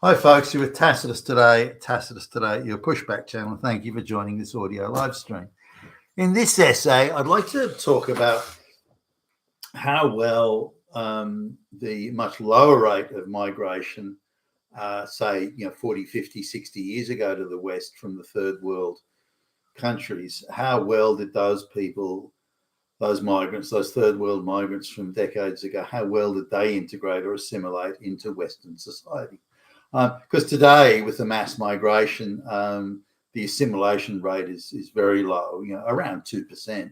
Hi, folks. You're with Tacitus today. Tacitus today, your pushback channel. Thank you for joining this audio live stream. In this essay, I'd like to talk about how well the much lower rate of migration, say, 40, 50, 60 years ago to the West from the third world countries, how well did those people, those migrants, those third world migrants from decades ago, how well did they integrate or assimilate into Western society? Because today, with the mass migration, the assimilation rate is very low, around 2%.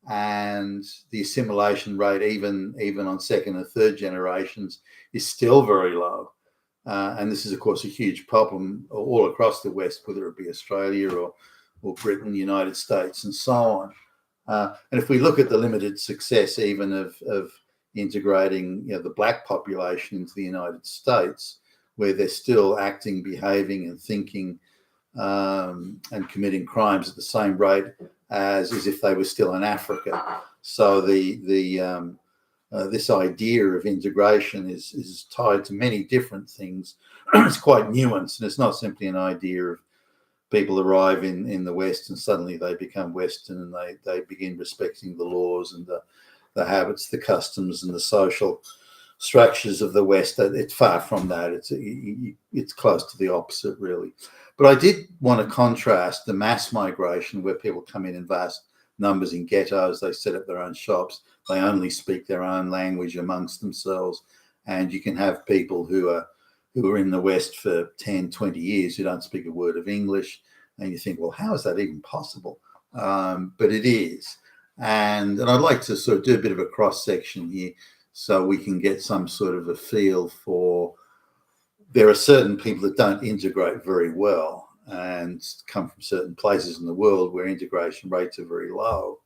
And the assimilation rate, even on second and third generations, is still very low. And this is, of course, a huge problem all across the West, whether it be Australia or Britain, the United States, and so on. And if we look at the limited success even of integrating the black population into the United States, where they're still acting, behaving, and thinking and committing crimes at the same rate as if they were still in Africa. So this idea of integration is tied to many different things. It's quite nuanced, and it's not simply an idea of people arrive in the West and suddenly they become Western and they begin respecting the laws and the habits, the customs, and the social structures of the West. It's far from that. It's close to the opposite, really. But I did want to contrast the mass migration, where people come in vast numbers in ghettos. They set up their own shops. They only speak their own language amongst themselves. And you can have people who are in the West for 10, 20 years who don't speak a word of English. And you think, well, how is that even possible? But it is. And I'd like to sort of do a bit of a cross-section here so we can get some sort of a feel for, there are certain people that don't integrate very well and come from certain places in the world where integration rates are very low.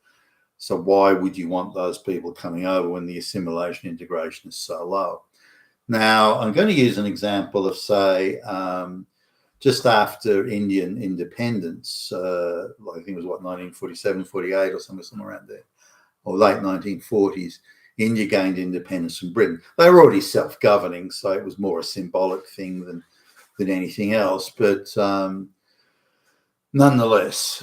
So why would you want those people coming over when the assimilation integration is so low? Now, I'm going to use an example of, say, just after Indian independence, I think it was 1947, 48 or somewhere around there, or late 1940s, India gained independence from Britain. They were already self-governing, so it was more a symbolic thing than anything else. But nonetheless,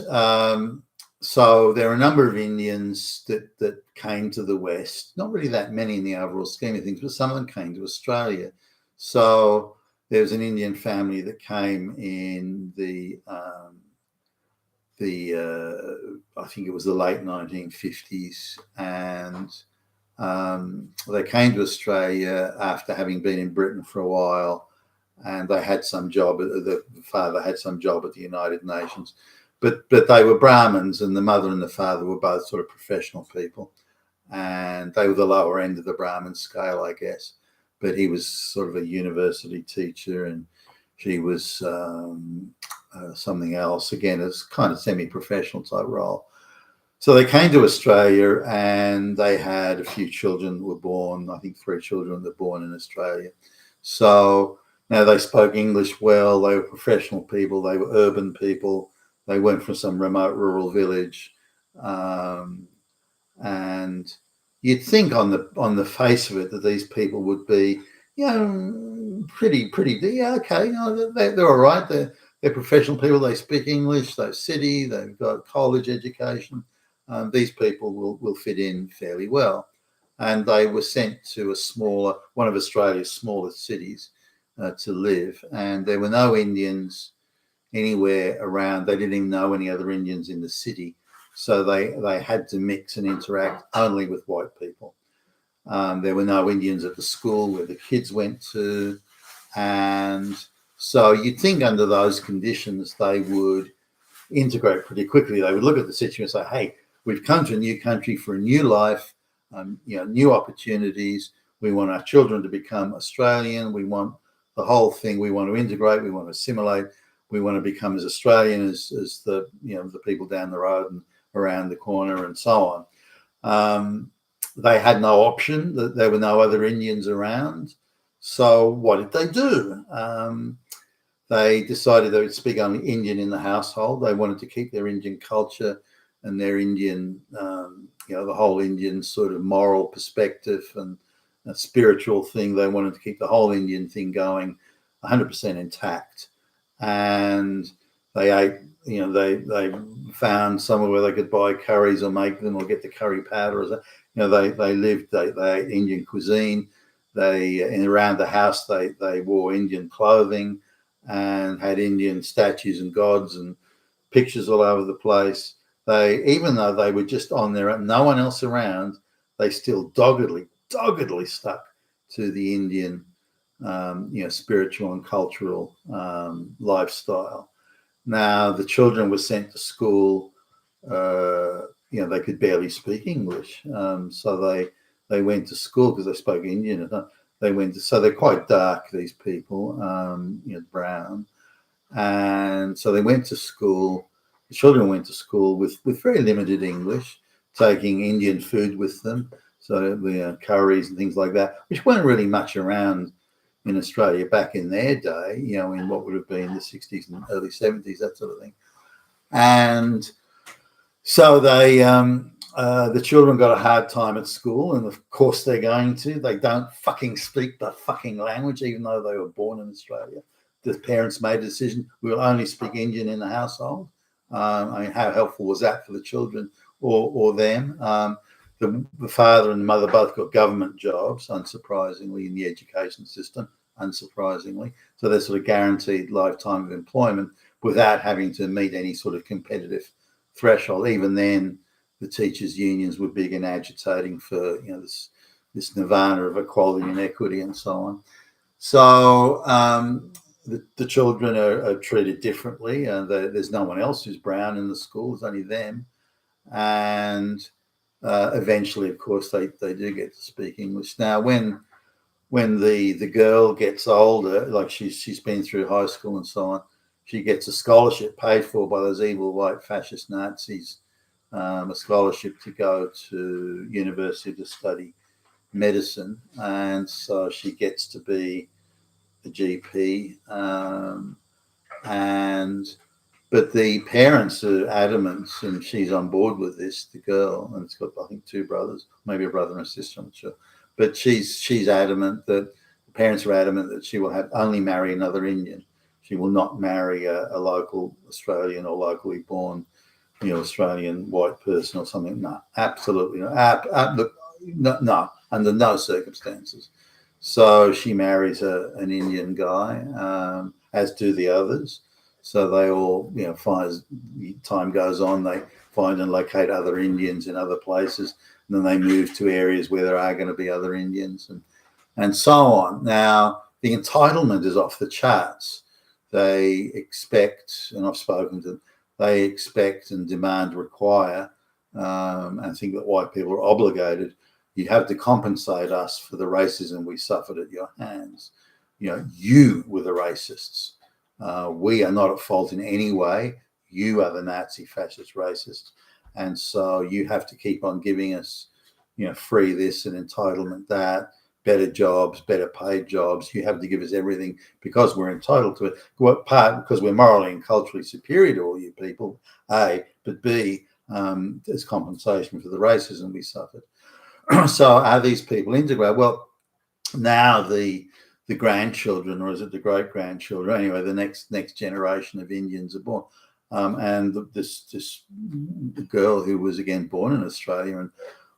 so there are a number of Indians that came to the West, not really that many in the overall scheme of things, but some of them came to Australia. So there was an Indian family that came in I think it was the late 1950s, and they came to Australia after having been in Britain for a while, and they had some job. The father had some job at the United Nations, but they were Brahmins, and the mother and the father were both sort of professional people, and they were the lower end of the Brahmin scale, I guess. But he was sort of a university teacher, and she was something else. Again, it's kind of semi-professional type role. So they came to Australia, and they had a few children that were born. I think 3 children that were born in Australia. So now they spoke English well. They were professional people. They were urban people. They weren't from some remote rural village. And you'd think on the face of it that these people would be, pretty, okay. They're all right. They're professional people. They speak English. They're city. They've got college education. These people will fit in fairly well. And they were sent to one of Australia's smallest cities to live. And there were no Indians anywhere around. They didn't even know any other Indians in the city. So they had to mix and interact only with white people. There were no Indians at the school where the kids went to. And so you'd think under those conditions, they would integrate pretty quickly. They would look at the situation and say, hey, we've come to a new country for a new life, new opportunities. We want our children to become Australian. We want the whole thing. We want to integrate. We want to assimilate. We want to become as Australian as the people down the road and around the corner and so on. They had no option. There were no other Indians around. So what did they do? They decided they would speak only Indian in the household. They wanted to keep their Indian culture and their Indian, the whole Indian sort of moral perspective and spiritual thing. They wanted to keep the whole Indian thing going 100% intact. And they ate, they found somewhere where they could buy curries or make them or get the curry powder. They ate Indian cuisine. Around the house, they wore Indian clothing and had Indian statues and gods and pictures all over the place. Even though they were just on their own, no one else around, they still doggedly stuck to the Indian, spiritual and cultural lifestyle. Now, the children were sent to school. They could barely speak English, so they went to school because they spoke Indian. So they're quite dark, these people, brown, and so they went to school. The children went to school with very limited English, taking Indian food with them, so curries and things like that, which weren't really much around in Australia back in their day, in what would have been the 60s and early 70s, that sort of thing. And so the children got a hard time at school, and of course they're going to. They don't fucking speak the fucking language, even though they were born in Australia. The parents made a decision, we will only speak Indian in the household. How helpful was that for the children or them? The father and the mother both got government jobs, unsurprisingly, in the education system, unsurprisingly. So they're sort of guaranteed lifetime of employment without having to meet any sort of competitive threshold. Even then, the teachers' unions were big in agitating for this nirvana of equality and equity and so on. So the children are treated differently. There's no one else who's brown in the school. It's only them. And eventually, of course, they do get to speak English. Now, when the girl gets older, like she's been through high school and so on, she gets a scholarship paid for by those evil white fascist Nazis, a scholarship to go to university to study medicine. And so she gets to be a GP. But the parents are adamant, and she's on board with this, the girl, and it's got, I think, two brothers, maybe a brother and a sister, I'm not sure. But she's adamant that the parents are adamant that she will only marry another Indian. She will not marry a local Australian or locally born, Australian white person or something. No, absolutely not. No, under no circumstances. So she marries an Indian guy, as do the others. So they all, as time goes on, they find and locate other Indians in other places, and then they move to areas where there are going to be other Indians, and so on. Now, the entitlement is off the charts. They expect, and I've spoken to them, they expect and demand, require, and think that white people are obligated. You have to compensate us for the racism we suffered at your hands. You were the racists. We are not at fault in any way. You are the Nazi fascist racists. And so you have to keep on giving us, free this and entitlement that, better jobs, better paid jobs. You have to give us everything because we're entitled to it. Part because we're morally and culturally superior to all you people, A, but B, as compensation for the racism we suffered. So are these people integrated? Well, now the grandchildren, or is it the great grandchildren? Anyway, the next generation of Indians are born, and this girl who was again born in Australia and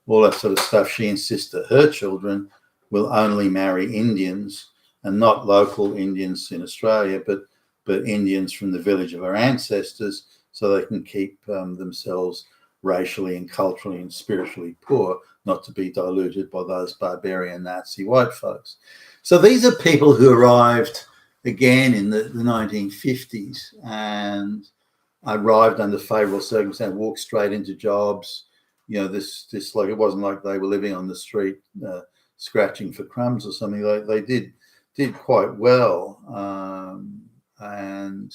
all that sort of stuff. She insists that her children will only marry Indians and not local Indians in Australia, but Indians from the village of her ancestors, so they can keep themselves racially and culturally and spiritually poor, not to be diluted by those barbarian Nazi white folks. So these are people who arrived again in the 1950s and arrived under favourable circumstances, walked straight into jobs. This like, it wasn't like they were living on the street scratching for crumbs or something. They did quite well, and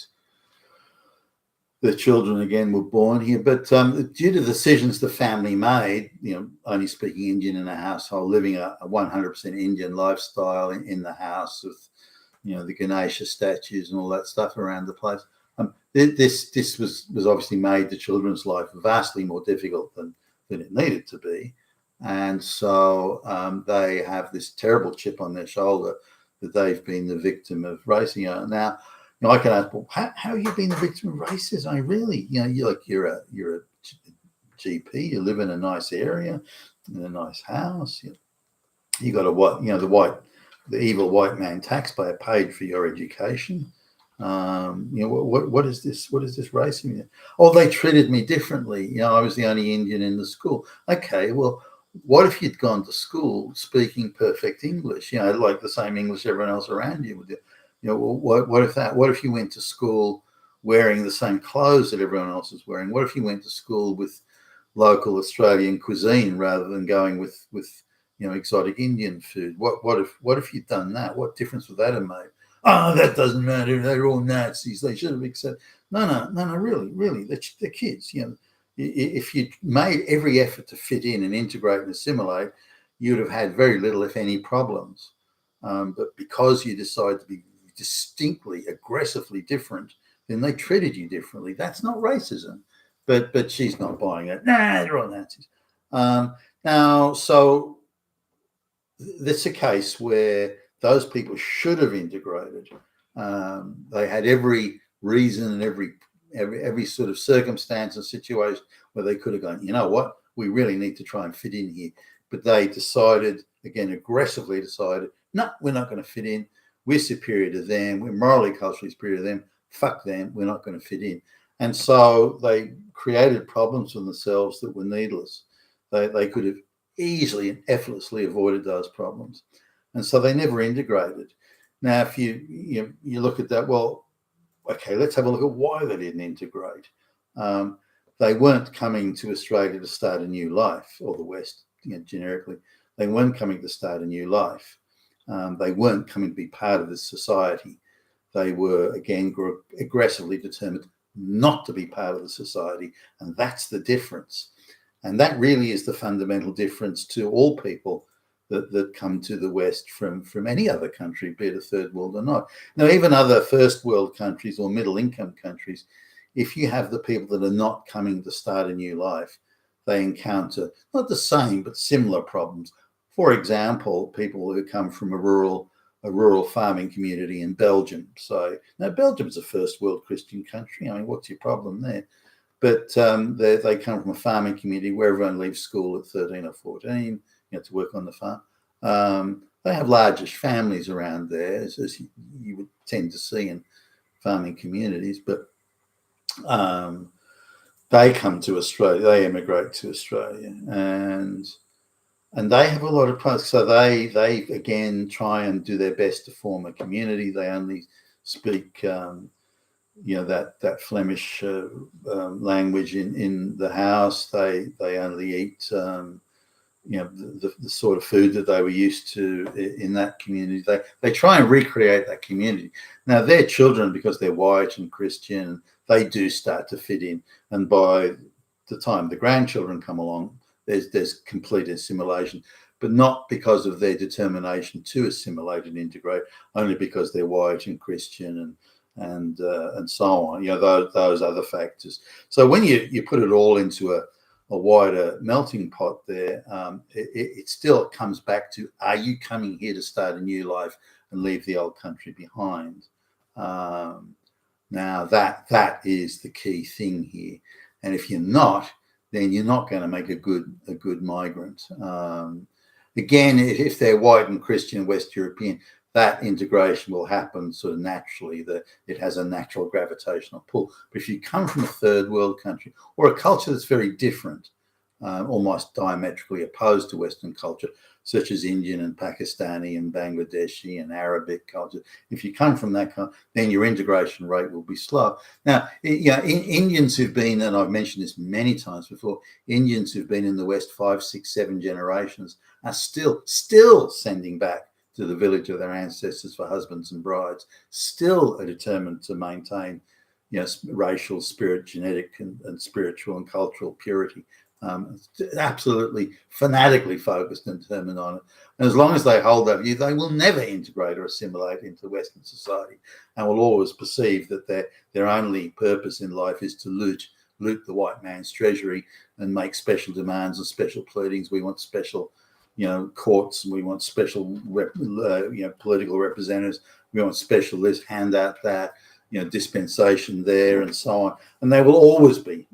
the children again were born here. But due to decisions the family made, only speaking Indian in a household, living a 100% Indian lifestyle in the house with, the Ganesha statues and all that stuff around the place. This was obviously made the children's life vastly more difficult than it needed to be. And so they have this terrible chip on their shoulder that they've been the victim of racism. Now, I can ask, well, how have you been the victim of racism? I mean, really, you're a GP, you live in a nice area, in a nice house, you got the evil white man taxpayer paid for your education. What is this? What is this racism? Oh, they treated me differently. I was the only Indian in the school. Okay, well, what if you'd gone to school speaking perfect English? Like the same English everyone else around you would. What if that? What if you went to school wearing the same clothes that everyone else is wearing? What if you went to school with local Australian cuisine rather than going with exotic Indian food? What if you'd done that? What difference would that have made? Oh, that doesn't matter. They're all Nazis. They should have accepted. No. Really, they're kids. If you made every effort to fit in and integrate and assimilate, you'd have had very little, if any, problems. But because you decide to be distinctly, aggressively different, then they treated you differently. That's not racism. But she's not buying it. Nah, they're all Nazis. Now, so that's a case where those people should have integrated. They had every reason and every sort of circumstance and situation where they could have gone, you know what, we really need to try and fit in here. But they decided, again, aggressively decided, no, we're not going to fit in. We're superior to them. We're morally, culturally superior to them. Fuck them. We're not going to fit in. And so they created problems for themselves that were needless. They could have easily and effortlessly avoided those problems. And so they never integrated. Now, if you look at that, well, okay, let's have a look at why they didn't integrate. They weren't coming to Australia to start a new life, or the West, generically. They weren't coming to start a new life. They weren't coming to be part of this society. They were, again, aggressively determined not to be part of the society. And that's the difference. And that really is the fundamental difference to all people that come to the West from any other country, be it a third world or not. Now, even other first world countries or middle income countries, if you have the people that are not coming to start a new life, they encounter not the same, but similar problems. For example, people who come from a rural farming community in Belgium. So now Belgium is a first world Christian country. I mean, what's your problem there? But they come from a farming community where everyone leaves school at 13 or 14, to work on the farm. They have largish families around there, as you would tend to see in farming communities. But they come to Australia, they emigrate to Australia, and they have a lot of problems. So they again try and do their best to form a community. They only speak that Flemish language in the house. They only eat the sort of food that they were used to in that community. They try and recreate that community. Now their children, because they're white and Christian, they do start to fit in, and by the time the grandchildren come along, there's complete assimilation, but not because of their determination to assimilate and integrate, only because they're white and Christian and so on. Those other factors. So when you put it all into a wider melting pot there, it still comes back to, are you coming here to start a new life and leave the old country behind? Now that is the key thing here. And if you're not, then you're not going to make a good migrant. Again, if they're white and Christian West European, that integration will happen sort of naturally, that it has a natural gravitational pull. But if you come from a third world country or a culture that's very different, almost diametrically opposed to Western culture, such as Indian and Pakistani and Bangladeshi and Arabic culture, if you come from that culture, then your integration rate will be slow. Now, Indians who've been, and I've mentioned this many times before, Indians who've been in the West 5, 6, 7 generations are still sending back to the village of their ancestors for husbands and brides, still are determined to maintain, racial, genetic, and spiritual and cultural purity. Absolutely fanatically focused and determined on it. And as long as they hold that view, they will never integrate or assimilate into Western society, and will always perceive that their only purpose in life is to loot loot the white man's treasury and make special demands and special pleadings. We want special, courts, and we want special, political representatives. We want special this, hand out that, dispensation there, and so on. And they will always be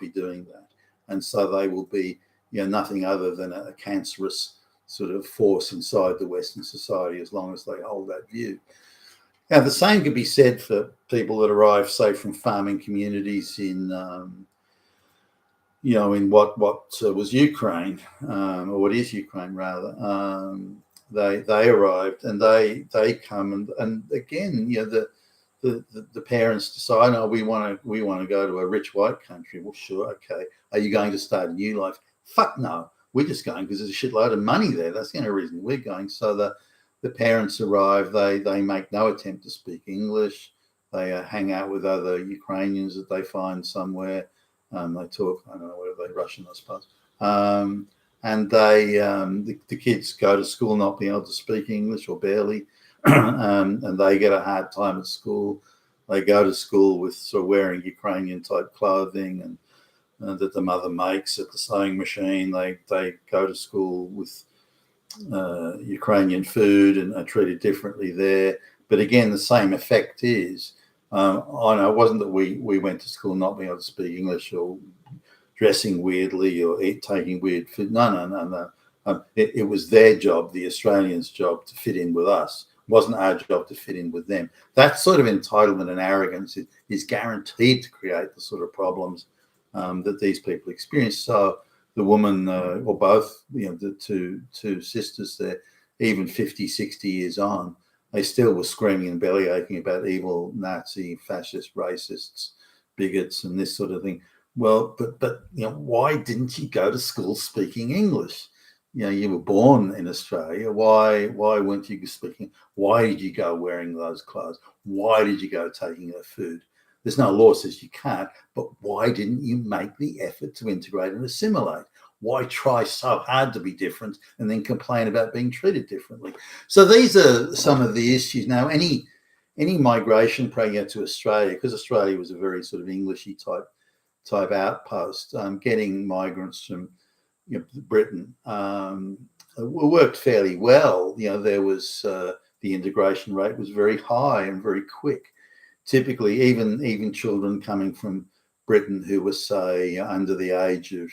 doing that. And so they will be, nothing other than a cancerous sort of force inside the Western society as long as they hold that view. Now, the same could be said for people that arrive, say, from farming communities in, in what was Ukraine, or what is Ukraine rather. They arrived, and they come, and again, the parents decide, oh, we want to go to a rich white country. Well, sure, okay. Are you going to start a new life? Fuck no. We're just going because there's a shitload of money there. That's the only reason we're going. So the parents arrive. They make no attempt to speak English. They hang out with other Ukrainians that they find somewhere. They talk, I don't know, whether they're Russian, I suppose. And the kids go to school not being able to speak English or barely. And they get a hard time at school. They go to school with sort of wearing Ukrainian type clothing and that the mother makes at the sewing machine. They go to school with Ukrainian food and are treated differently there. But again, the same effect is, I know it wasn't that we went to school not being able to speak English or dressing weirdly or taking weird food. No. It was their job, the Australians' job, to fit in with us. It wasn't our job to fit in with them. That sort of entitlement and arrogance is guaranteed to create the sort of problems that these people experience. So the woman, or both, the two sisters there, even 50, 60 years on, they still were screaming and belly aching about evil Nazi, fascist, racists, bigots, and this sort of thing. Well, but why didn't you go to school speaking English? You were born in Australia. Why weren't you speaking? Why did you go wearing those clothes? Why did you go taking their food? There's no law says you can't, but why didn't you make the effort to integrate and assimilate? Why try so hard to be different and then complain about being treated differently? So these are some of the issues. Now, any migration program to Australia, because Australia was a very sort of Englishy type outpost, getting migrants from Britain worked fairly well. There was the integration rate was very high and very quick. Typically, even children coming from Britain who were, say, under the age of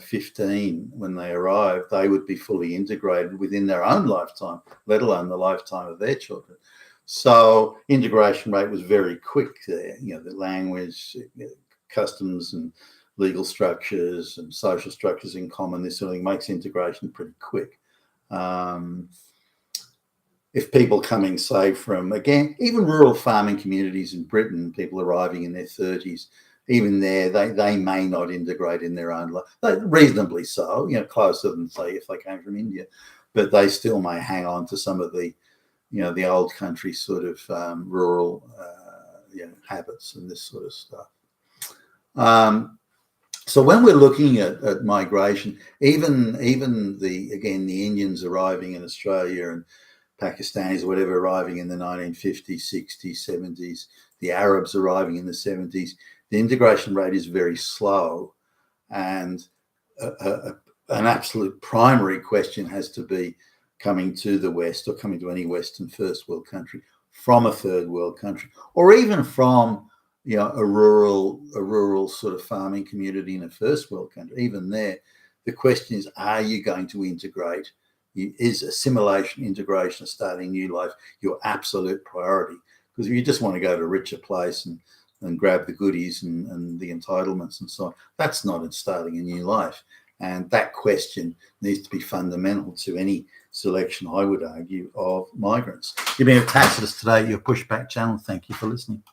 15 when they arrived, they would be fully integrated within their own lifetime, let alone the lifetime of their children. So integration rate was very quick there. The language, customs and legal structures and social structures in common, this sort of thing makes integration pretty quick. If people coming, say, from, again, even rural farming communities in Britain, people arriving in their 30s, even there, they may not integrate in their own life, reasonably so, closer than, say, if they came from India, but they still may hang on to some of the, the old country sort of rural, habits and this sort of stuff. So when we're looking at migration, even the Indians arriving in Australia and Pakistanis or whatever arriving in the 1950s, 60s, 70s, the Arabs arriving in the 70s, the integration rate is very slow. And an absolute primary question has to be coming to the West or coming to any Western first world country from a third world country, or even from a rural sort of farming community in a first world country. Even there, the question is, are you going to integrate? Is assimilation, integration, starting a new life your absolute priority? Because if you just want to go to a richer place and grab the goodies and the entitlements and so on, that's not in starting a new life. And that question needs to be fundamental to any selection, I would argue, of migrants. You've been attached to us today, your Pushback channel. Thank you for listening.